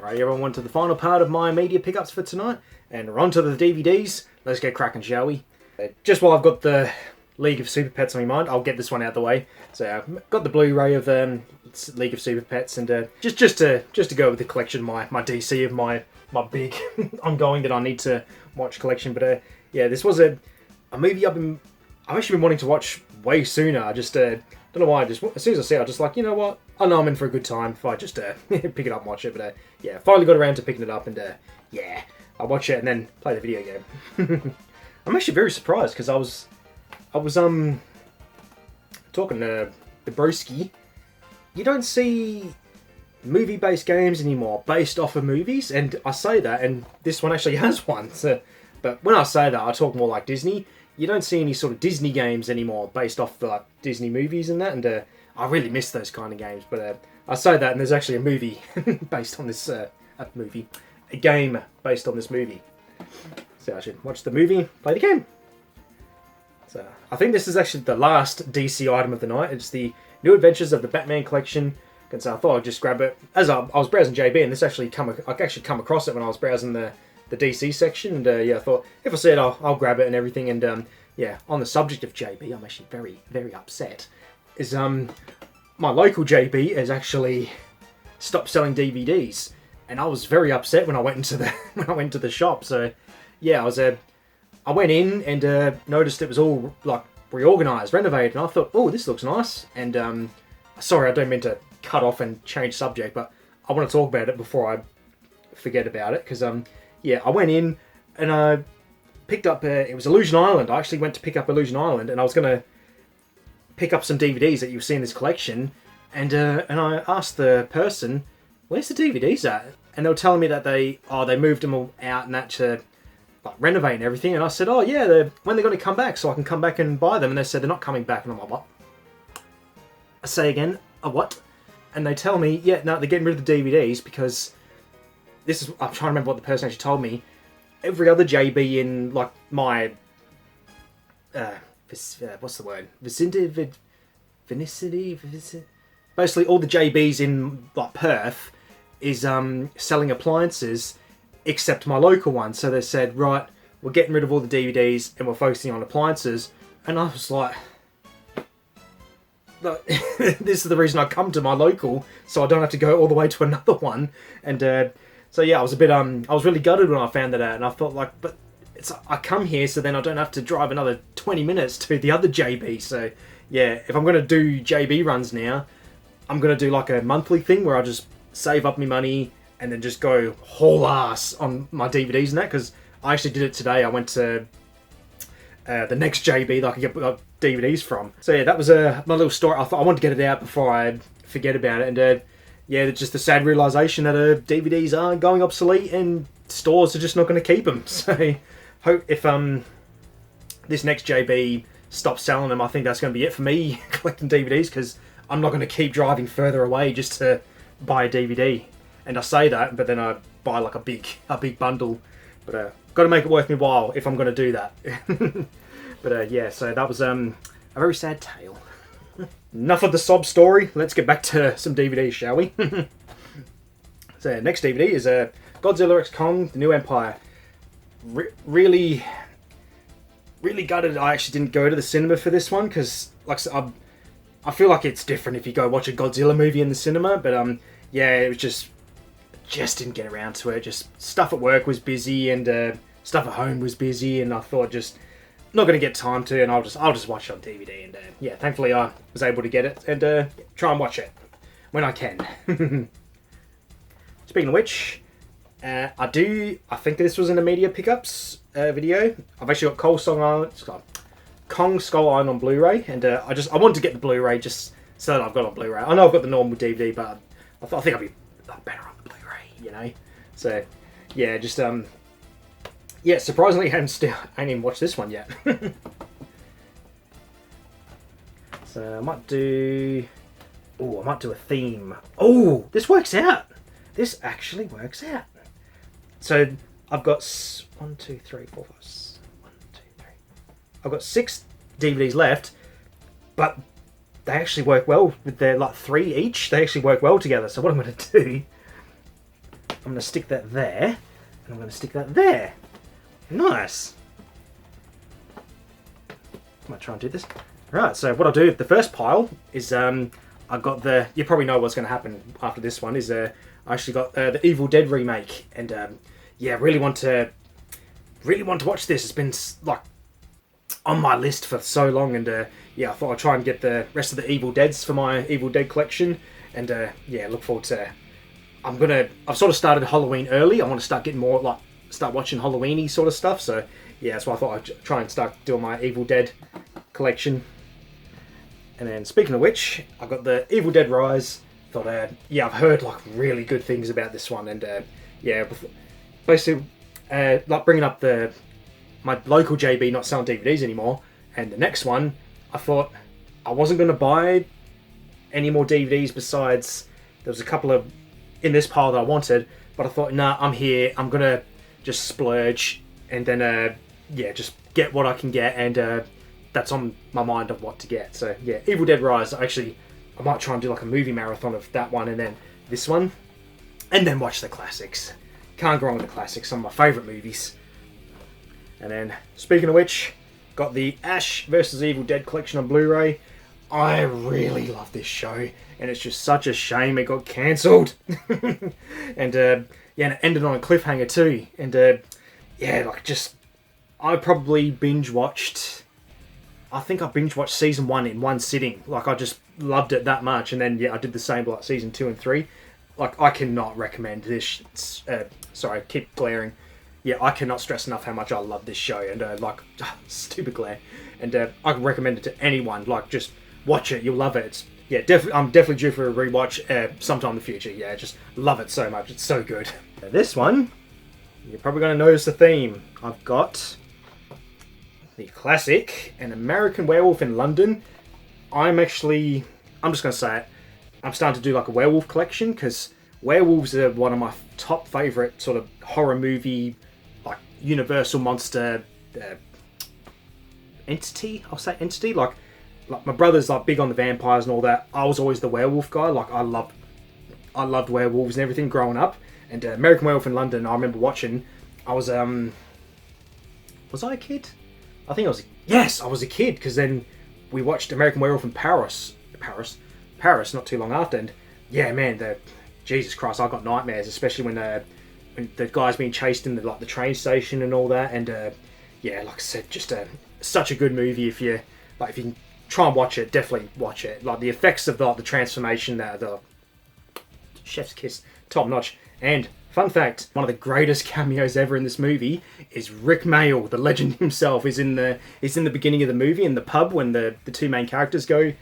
Right, everyone, on to the final part of my media pickups for tonight, and we're on to the DVDs. Let's get cracking, shall we? Just while I've got the League of Super Pets on my mind, I'll get this one out of the way. So I've got the Blu-ray of League of Super Pets, and just to go with the collection, my DC of my big ongoing that I need to watch collection. But yeah, this was a movie I've actually been wanting to watch way sooner. I just don't know why. Just as soon as I see it, I'm just like, you know what? I know I'm in for a good time if I just pick it up and watch it. But yeah, finally got around to picking it up, and yeah, I'll watch it and then play the video game. I'm actually very surprised because I was talking to the broski. You don't see movie-based games anymore based off of movies, and I say that, and this one actually has one. So, but when I say that, I talk more like Disney. You don't see any sort of Disney games anymore based off the like Disney movies and that, and I really miss those kind of games. But I say that, and there's actually a movie based on this a game based on this movie. So I should watch the movie, play the game. So I think this is actually the last DC item of the night. It's the New Adventures of the Batman Collection. And so I thought I'd just grab it as I was browsing JB, and this actually I actually come across it when I was browsing the DC section, and yeah, I thought if I see it, I'll grab it and everything. And yeah, on the subject of JB, I'm actually very, very upset. Is my local JB has actually stopped selling DVDs, and I was very upset when I went into the shop. So yeah, I went in and noticed it was all like reorganized, renovated, and I thought, oh, this looks nice. And sorry, I don't mean to cut off and change subject, but I want to talk about it before I forget about it, because yeah, I went in and I picked up it was Illusion Island. I actually went to pick up Illusion Island, and I was going to pick up some DVDs that you see in this collection, and I asked the person, where's the DVDs at? And they were telling me that they moved them all out and that to like renovate and everything. And I said, oh yeah, when they're going to come back so I can come back and buy them. And they said they're not coming back. And I'm like, what? I say again, a what? And they tell me, yeah, no, they're getting rid of the DVDs because I'm trying to remember what the person actually told me. Every other JB in like my what's the word? Vicinity. Basically, all the JBs in like Perth is selling appliances, except my local one. So they said, right, we're getting rid of all the DVDs and we're focusing on appliances. And I was like, this is the reason I come to my local, so I don't have to go all the way to another one. And so yeah, I was a bit I was really gutted when I found that out, and I thought like, but I come here so then I don't have to drive another 20 minutes to the other JB. So yeah, if I'm going to do JB runs now, I'm going to do like a monthly thing where I just save up my money and then just go whole ass on my DVDs and that, because I actually did it today. I went to the next JB that I could get DVDs from. So yeah, that was my little story. I thought I wanted to get it out before I forget about it. And yeah, just the sad realisation that DVDs are going obsolete and stores are just not going to keep them. So hope if this next JB stops selling them, I think that's going to be it for me collecting DVDs, because I'm not going to keep driving further away just to buy a DVD. And I say that, but then I buy like a big bundle. But got to make it worth my while if I'm going to do that. But yeah, so that was a very sad tale. Enough of the sob story. Let's get back to some DVDs, shall we? So next DVD is Godzilla x Kong: The New Empire. Really gutted I actually didn't go to the cinema for this one, because like I feel like it's different if you go watch a Godzilla movie in the cinema. But yeah, it was just didn't get around to it. Just stuff at work was busy, and stuff at home was busy, and I thought just not going to get time to, and I'll just watch it on DVD. And yeah, thankfully I was able to get it and try and watch it when I can. Speaking of which, I think this was in the media pickups video. I've actually got Kong Skull Island on Blu-ray, and I wanted to get the Blu-ray just so that I've got it on Bluray. I know I've got the normal DVD, but I think I'd be better on the Blu-ray, you know. So yeah, just yeah, surprisingly, I ain't even watched this one yet. So I might do a theme. Oh, this works out. This actually works out. So I've got 1, 2, 3, 4, 5. 1, 2, 3. I've got 6 DVDs left, but they actually work well with their like 3 each. They actually work well together. So what I'm going to do I'm going to stick that there, and I'm going to stick that there. Nice. I might try and do this. Right, so what I'll do, the first pile is, I've got the, you probably know what's going to happen after this one, is I actually got the Evil Dead remake, and yeah, really want to watch this. It's been like on my list for so long, and yeah, I thought I'd try and get the rest of the Evil Deads for my Evil Dead collection, and yeah, look forward to. I've sort of started Halloween early. I want to start getting more start watching Halloween-y sort of stuff. So yeah, that's why I thought I'd try and start doing my Evil Dead collection. And then speaking of which, I've got the Evil Dead Rise. Thought yeah, I've heard like really good things about this one, and yeah, basically like bringing up my local JB not selling DVDs anymore, and the next one, I thought I wasn't going to buy any more DVDs besides there was a couple of in this pile that I wanted, but I thought, nah, I'm here, I'm going to just splurge, and then yeah, just get what I can get, and that's on my mind of what to get. So yeah, Evil Dead Rise, actually, I might try and do like a movie marathon of that one, and then this one, and then watch the classics. Can't go wrong with the classics, some of my favourite movies. And then, speaking of which, got the Ash vs Evil Dead collection on Blu-ray. I really love this show, and it's just such a shame it got cancelled. And yeah, and it ended on a cliffhanger too. And yeah, like just, I probably binge-watched, I think I binge-watched season 1 in one sitting. Like, I just loved it that much. And then, yeah, I did the same for like season 2 and 3. Like, I cannot recommend this. Sorry, I keep glaring. Yeah, I cannot stress enough how much I love this show. And, like, stupid glare. And I can recommend it to anyone. Like, just watch it. You'll love it. It's, yeah, I'm definitely due for a rewatch sometime in the future. Yeah, just love it so much. It's so good. This one, you're probably going to notice the theme. I've got the classic, An American Werewolf in London. I'm just going to say it, I'm starting to do like a werewolf collection, because werewolves are one of my top favourite sort of horror movie, like universal monster entity. I'll say entity. Like my brother's like big on the vampires and all that. I was always the werewolf guy. Like I loved werewolves and everything growing up. And American Werewolf in London, I remember watching. I was I a kid? I think I was. Yes, I was a kid, because then we watched American Werewolf in Paris not too long after, and yeah, man, Jesus Christ, I got nightmares, especially when the guy's being chased in the train station and all that, and yeah, like I said, just such a good movie. If you can try and watch it, definitely watch it. Like the effects of the transformation, the chef's kiss, top notch. And fun fact, one of the greatest cameos ever in this movie is Rick Mayall, the legend himself, is in the beginning of the movie in the pub when the two main characters go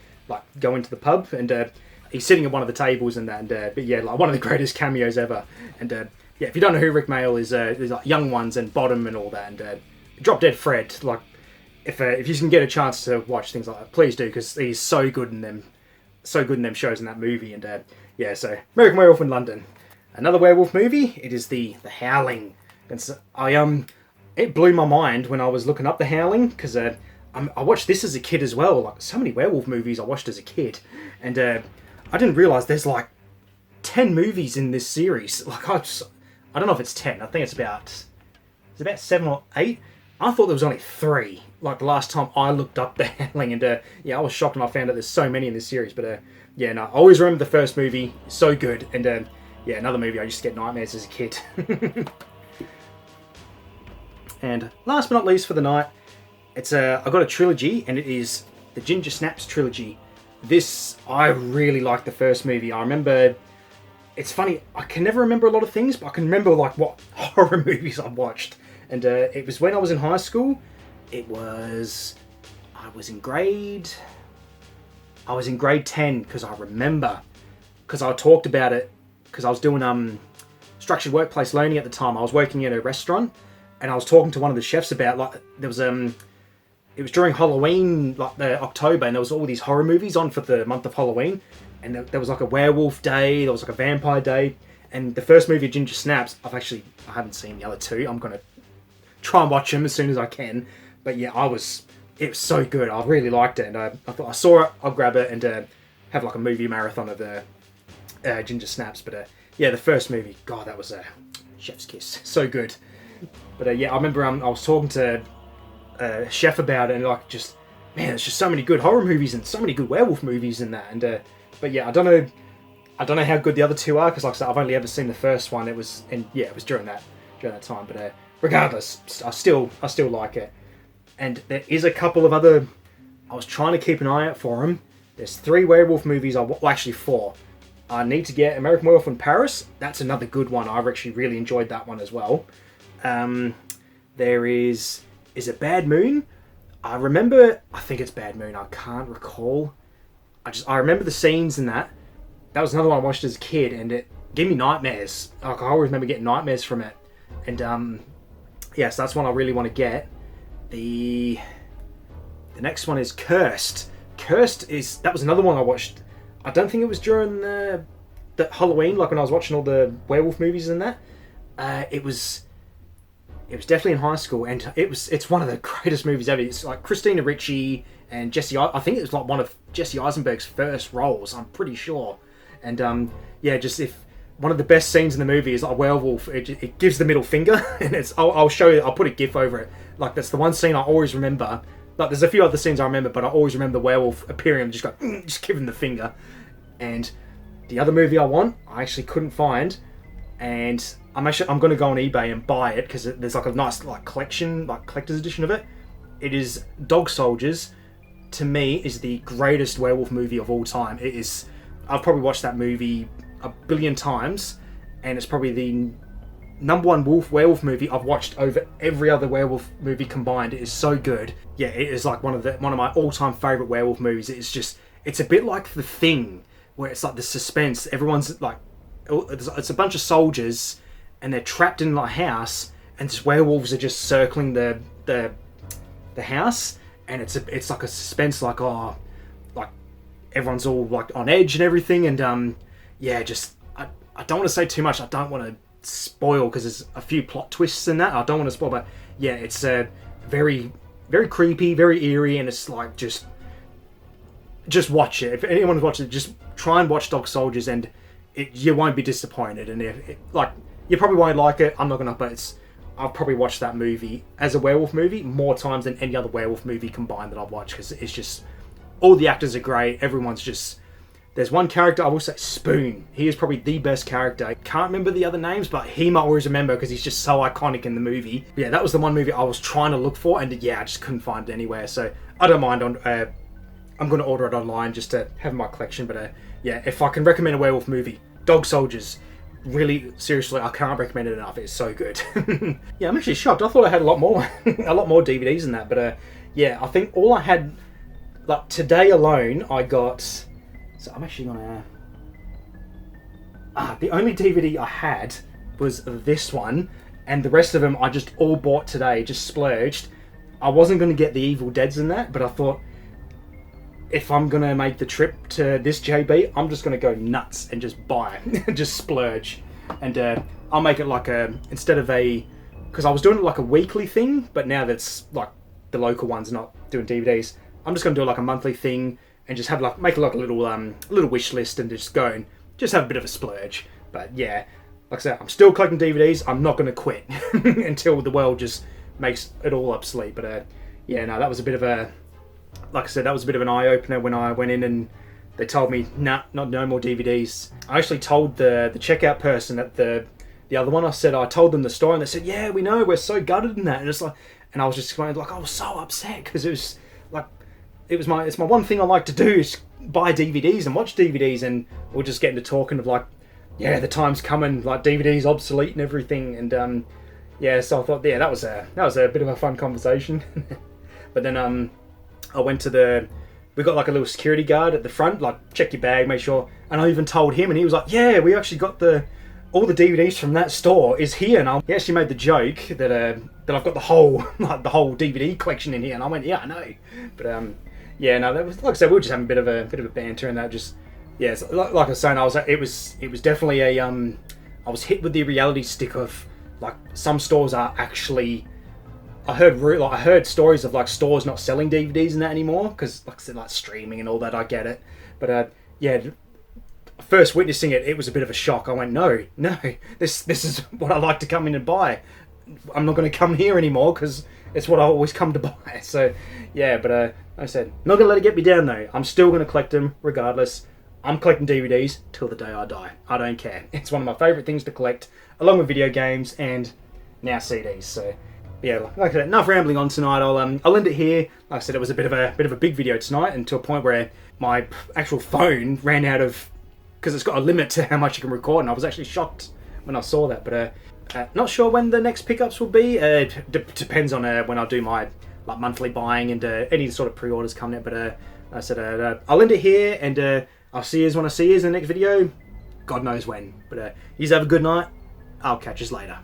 into the pub, and he's sitting at one of the tables and that, and but yeah, like one of the greatest cameos ever. And yeah, if you don't know who Rick Mayall is, there's like Young Ones and Bottom and all that, and Drop Dead Fred. Like if you can get a chance to watch things like that, please do, because he's so good in them shows in that movie. And yeah, so American Werewolf in London. Another werewolf movie, it is the Howling. And so it blew my mind when I was looking up The Howling, because I watched this as a kid as well. Like so many werewolf movies I watched as a kid, and I didn't realise there's like 10 movies in this series. Like I don't know if it's 10. I think it's about 7 or 8. I thought there was only 3. Like the last time I looked up The Howling, and yeah, I was shocked when I found out there's so many in this series. But yeah, no, I always remember the first movie, so good, and yeah, another movie I used to get nightmares as a kid. And last but not least for the night, I've got a trilogy, and it is the Ginger Snaps trilogy. This, I really liked the first movie. I remember, it's funny, I can never remember a lot of things, but I can remember like what horror movies I've watched. And it was when I was in high school. I was in grade 10, because I remember, because I talked about it, because I was doing structured workplace learning at the time. I was working in a restaurant, and I was talking to one of the chefs about, like, there was it was during Halloween, like the October, and there was all these horror movies on for the month of Halloween, and there was like a werewolf day, there was like a vampire day, and the first movie, Ginger Snaps, I haven't seen the other two. I'm gonna try and watch them as soon as I can, but yeah, it was so good. I really liked it, and I thought I saw it, I'll grab it and have like a movie marathon of the Ginger Snaps. But yeah, the first movie. God, that was a chef's kiss. So good. But yeah, I remember I was talking to Chef about it, and like, just man, there's just so many good horror movies and so many good werewolf movies in that. And but yeah, I don't know how good the other two are, because like I said, I've only ever seen the first one. It was during that time. But regardless, I still like it. And there is a couple of other. I was trying to keep an eye out for them. There's 3 werewolf movies. Actually 4. I need to get American Werewolf in Paris. That's another good one. I've actually really enjoyed that one as well. There is it Bad Moon? I think it's Bad Moon. I can't recall. I remember the scenes in that. That was another one I watched as a kid, and it gave me nightmares. Like, I always remember getting nightmares from it. And so that's one I really want to get. The next one is Cursed. That was another one I watched. I don't think it was during the Halloween, like when I was watching all the werewolf movies and that. It was definitely in high school, and it's one of the greatest movies ever. It's like Christina Ricci and Jesse. I think it was like one of Jesse Eisenberg's first roles. I'm pretty sure. And just if one of the best scenes in the movie is like a werewolf. It gives the middle finger, and I'll show you. I'll put a GIF over it. Like, that's the one scene I always remember. Like, there's a few other scenes I remember, but I always remember the werewolf appearing and just giving the finger. And the other movie I actually couldn't find, and I'm going to go on eBay and buy it, because there's like a nice like collection, like collector's edition of it. It is Dog Soldiers. To me, is the greatest werewolf movie of all time. It is. I've probably watched that movie a billion times, and it's probably the number one werewolf movie I've watched over every other werewolf movie combined. It is so good. Yeah, it is like one of my all-time favorite werewolf movies. It's a bit like The Thing, where it's like the suspense. Everyone's like, it's a bunch of soldiers, and they're trapped in a house, and just werewolves are just circling the house, and it's like a suspense, like everyone's all like on edge and everything, and I don't want to say too much. I don't want to spoil, because there's a few plot twists in that. I don't want to spoil, but yeah, it's very, very creepy, very eerie, and it's like just watch it. If anyone's watching it, just try and watch Dog Soldiers, and you won't be disappointed. And you probably won't like it. I'm not gonna, but I've probably watched that movie as a werewolf movie more times than any other werewolf movie combined that I've watched, because it's just, all the actors are great. Everyone's just. There's one character, I will say, Spoon. He is probably the best character. I can't remember the other names, but he might always remember, because he's just so iconic in the movie. But yeah, that was the one movie I was trying to look for, and yeah, I just couldn't find it anywhere. So I don't mind. I'm going to order it online just to have in my collection. But yeah, if I can recommend a werewolf movie, Dog Soldiers. Really, seriously, I can't recommend it enough. It's so good. Yeah, I'm actually shocked. I thought I had a lot more DVDs than that. But yeah, I think all I had, like today alone, I got. So I'm actually gonna. The only DVD I had was this one, and the rest of them I just all bought today, just splurged. I wasn't gonna get the Evil Deads in that, but I thought, if I'm gonna make the trip to this JB, I'm just gonna go nuts and just buy, just splurge, and I'll make it like because I was doing it like a weekly thing, but now that's like the local ones, not doing DVDs. I'm just gonna do like a monthly thing. And just have make a little wish list, and just go and just have a bit of a splurge. But yeah, like I said, I'm still collecting DVDs. I'm not going to quit until the world just makes it all obsolete. But yeah, no, that was a bit of a, like I said, that was a bit of an eye opener when I went in and they told me, no more DVDs. I actually told the checkout person at the other one. I told them the story, and they said, yeah, we know, we're so gutted in that. And it's like, and I was just going like, I was so upset, because it was like. It's my one thing I like to do is buy DVDs and watch DVDs, and we're just getting to talking of like, yeah, the time's coming, like DVDs obsolete and everything, and so I thought, yeah, that was a bit of a fun conversation. But then I went to we got like a little security guard at the front, like check your bag, make sure, and I even told him, and he was like, yeah, we actually got all the DVDs from that store is here, and he actually made the joke that I've got the whole DVD collection in here, and I went, yeah, I know, but yeah, no, that was, like I said, we were just having a bit of a banter, and that just, yeah, like I was saying, it was definitely I was hit with the reality stick of like some stores are actually, I heard stories of like stores not selling DVDs and that anymore, because like I said, like streaming and all that, I get it, but yeah, first witnessing it, it was a bit of a shock. I went, no, this is what I like to come in and buy. I'm not going to come here anymore because it's what I always come to buy. So, yeah, but like I said, not going to let it get me down though. I'm still going to collect them regardless. I'm collecting DVDs till the day I die. I don't care. It's one of my favourite things to collect, along with video games and now CDs. So, yeah, like I said, enough rambling on tonight. I'll end it here. Like I said, it was a bit of a big video tonight, and to a point where my actual phone ran out of, because it's got a limit to how much you can record, and I was actually shocked when I saw that. But not sure when the next pickups will be. Depends on when I do my monthly buying and any sort of pre-orders coming out. But I said I'll end it here, and I'll see you when I see you in the next video. God knows when. But you have a good night. I'll catch you later.